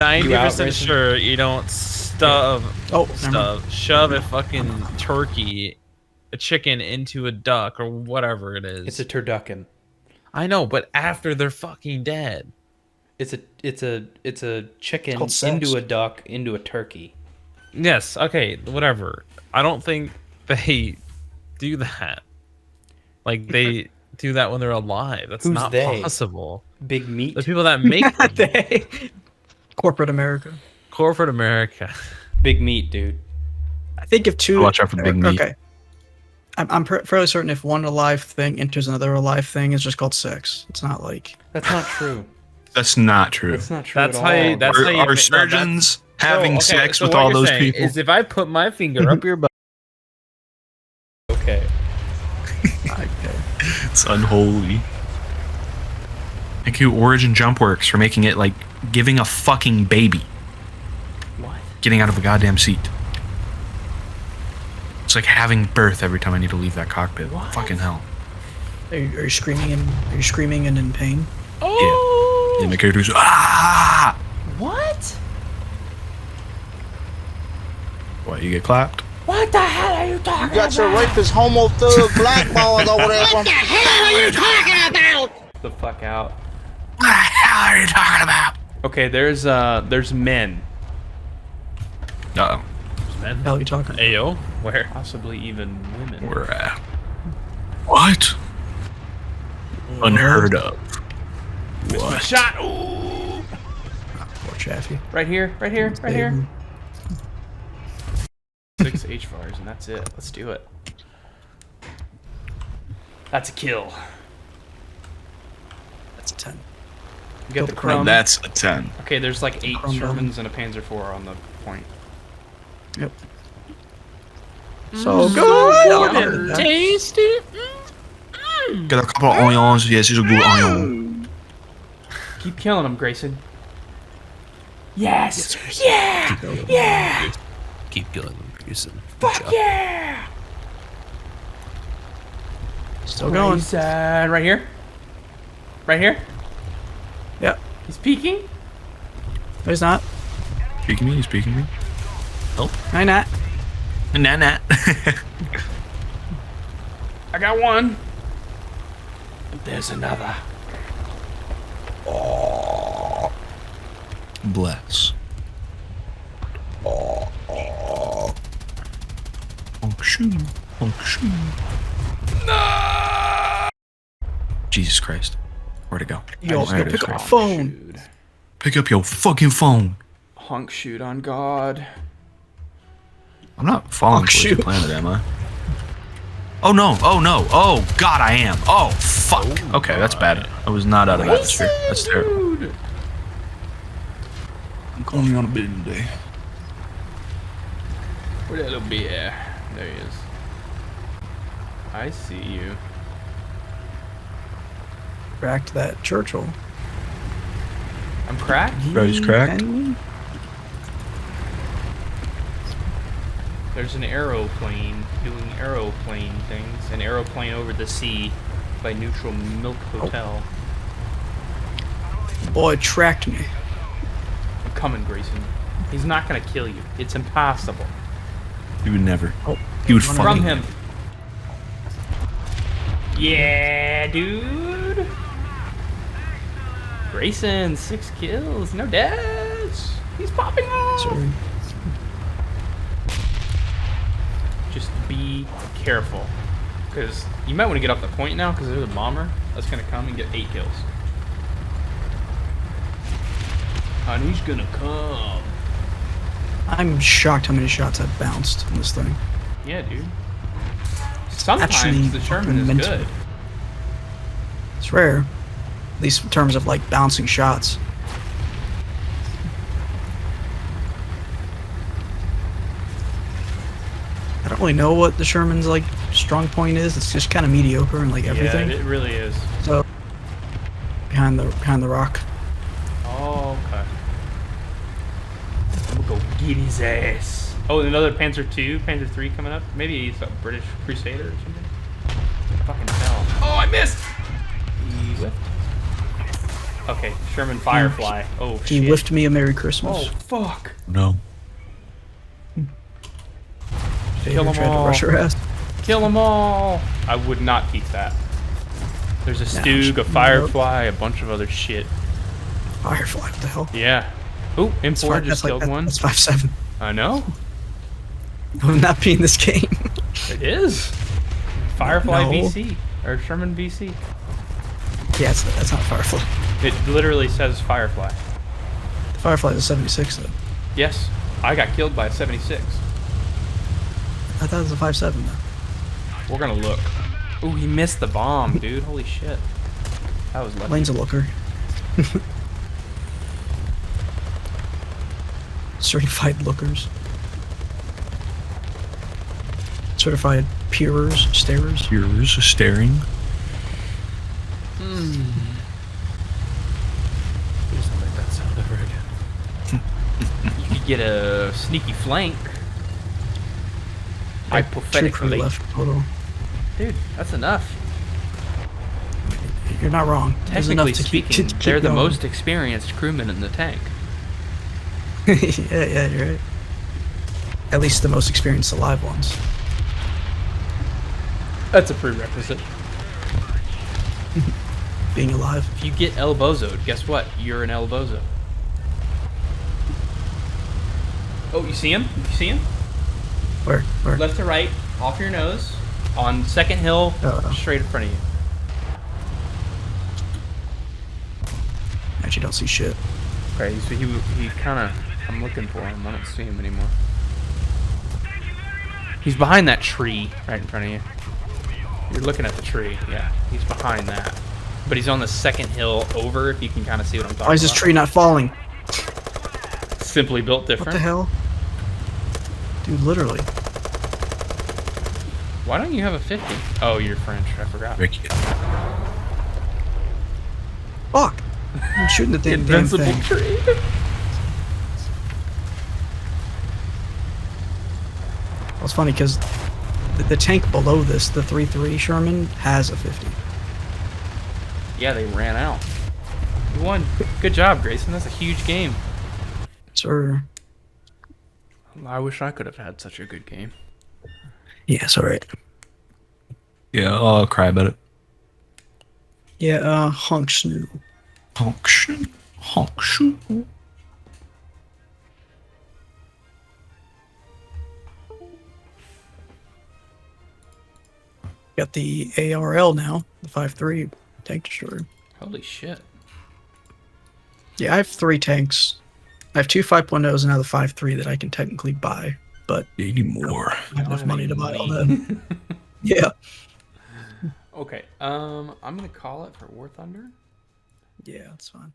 90% sure you don't shove a fucking turkey, a chicken into a duck or whatever it is. It's a turducken. I know, but after they're fucking dead. It's a chicken into a duck into a turkey. Yes, okay, whatever. I don't think they do that. Like they do that when they're alive. That's not possible. Big meat. The people that make them. They. Corporate America. Corporate America. Big meat, dude. I think if two. Watch out for big meat. Okay. I'm fairly certain if one alive thing enters another alive thing, it's just called sex. It's not like. That's not true. That's not true. That's not true. That's how you. That's how you. Are surgeons having sex with all those people? Is if I put my finger up your butt. Okay. It's unholy. Thank you, Origin Jump Works, for making it like giving a fucking baby. What? Getting out of a goddamn seat. It's like having birth every time I need to leave that cockpit. What? Fucking hell. Are you screaming and in pain? Oh. Yeah. Yeah, my character's ah. What? What? You get clapped? What the hell are you talking about? You got your rapist, homo thug, black balls over there. What the hell are you talking about? The fuck out. What the hell are you talking about? Okay, there's men. Uh-oh. Men? Hell, are you talking? Ayo, where? Possibly even women. We're at. What? Unheard of. What? Shot. Ooh. Poor Chaffee. Right here. Right here. Right here. 6 HVARs and that's it. Let's do it. That's a kill. That's a 10. You got the crumb. That's a 10. Okay, there's like 8 Shermans and a Panzer IV on the point. Yep. So good. Tasty. Got a couple of onions. Yes, he's a good onion. Keep killing him, Grayson. Yes. Yeah. Yeah. Keep killing them, Grayson. Fuck yeah. Still going. Right here. Right here. Yep. He's peeking. No, he's not. Speaking me? He's speaking me? Nope. No, not. Nah. I got one. But there's another. Oh. Bless. Oh. Shoot. No! Jesus Christ. Where'd it go? Yo, pick up your phone. Pick up your fucking phone. Honk shoot on God. I'm not falling towards the planet, am I? Oh no, oh God, I am. Oh fuck. Okay, that's bad. I was not out of atmosphere. That's terrible. I'm calling you on a bidding day. Where'd that little be at? There he is. I see you. Cracked that Churchill. I'm cracked? Bro's cracked. There's an aeroplane doing aeroplane things. An aeroplane over the sea by Neutral Milk Hotel. Boy, it tracked me. I'm coming, Grayson. He's not gonna kill you. It's impossible. He would never. He would fucking. From him. Yeah, dude. Grayson, 6 kills, no deaths. He's popping off. Sorry. Just be careful, because you might want to get off the point now, because there's a bomber that's gonna come and get 8 kills. And he's gonna come. I'm shocked how many shots I've bounced on this thing. Yeah, dude. Sometimes the Sherman is good. It's rare, at least in terms of like bouncing shots. I don't really know what the Sherman's like strong point is. It's just kind of mediocre in like everything. Yeah, it really is. So behind the rock. Oh, okay. I'm gonna go get his ass. Oh, another Panzer II, Panzer III coming up. Maybe he's a British Crusader or something. Fucking hell. Oh, I missed! He whiffed. Okay, Sherman Firefly. Oh, Can shit. you lift me a Merry Christmas? Oh, fuck. No. Kill them Tried to all. rush her ass. Kill them all. I would not keep that. There's a Stoog, a Firefly, a bunch of other shit. Firefly, what the hell? Yeah. Oh, M4 just killed one. That's 5-7. I know. I would not be in this game. It is. Firefly No. VC. Or Sherman VC. Yeah, that's not Firefly. It literally says Firefly. The Firefly is a 76, though. Yes. I got killed by a 76. I thought it was a 5-7, though. We're gonna look. Ooh, he missed the bomb, dude. Holy shit. That was lucky. Lane's a looker. Certified lookers. Certified peerers, starers. Yours is staring. Please don't make that sound ever again. You could get a sneaky flank. True crew Hypothetically. left total. Dude, that's enough. You're not wrong. There's enough Technically to keep- speaking, to keep they're the going. most experienced crewmen in the tank. yeah, you're right. At least the most experienced alive ones. That's a prerequisite. Being alive. If you get elbozoed, guess what? You're an elbozo. Oh, you see him? You see him? Where? Left to right, off your nose, on second hill, straight in front of you. Actually, don't see shit. Okay, so he kind of... I'm looking for him. I don't see him anymore. He's behind that tree right in front of you. You're looking at the tree. Yeah, he's behind that. But he's on the second hill over, if you can kind of see what I'm talking about. Why is this tree not falling? Simply built different. What the hell? Dude, literally. Why don't you have a 50? Oh, you're French. I forgot. Ricky. Fuck! I'm shooting the damn Invincible thing. tree. Well, it's funny because the tank below this, the 3-3 Sherman, has a 50. Yeah, they ran out. You won. Good job, Grayson. That's a huge game. Sir. I wish I could have had such a good game. Yeah, it's alright. Yeah, I'll cry about it. Yeah, honk snoo. Honk shoo. Honk shoo. Got the ARL now, the 5-3 tank destroyer. Holy shit. Yeah, I have 3 tanks. I have 2 5.0s and now the 5-3 that I can technically buy, but 80 more. I don't have enough money to buy all that. Yeah. Okay, I'm gonna call it for War Thunder. Yeah, that's fine.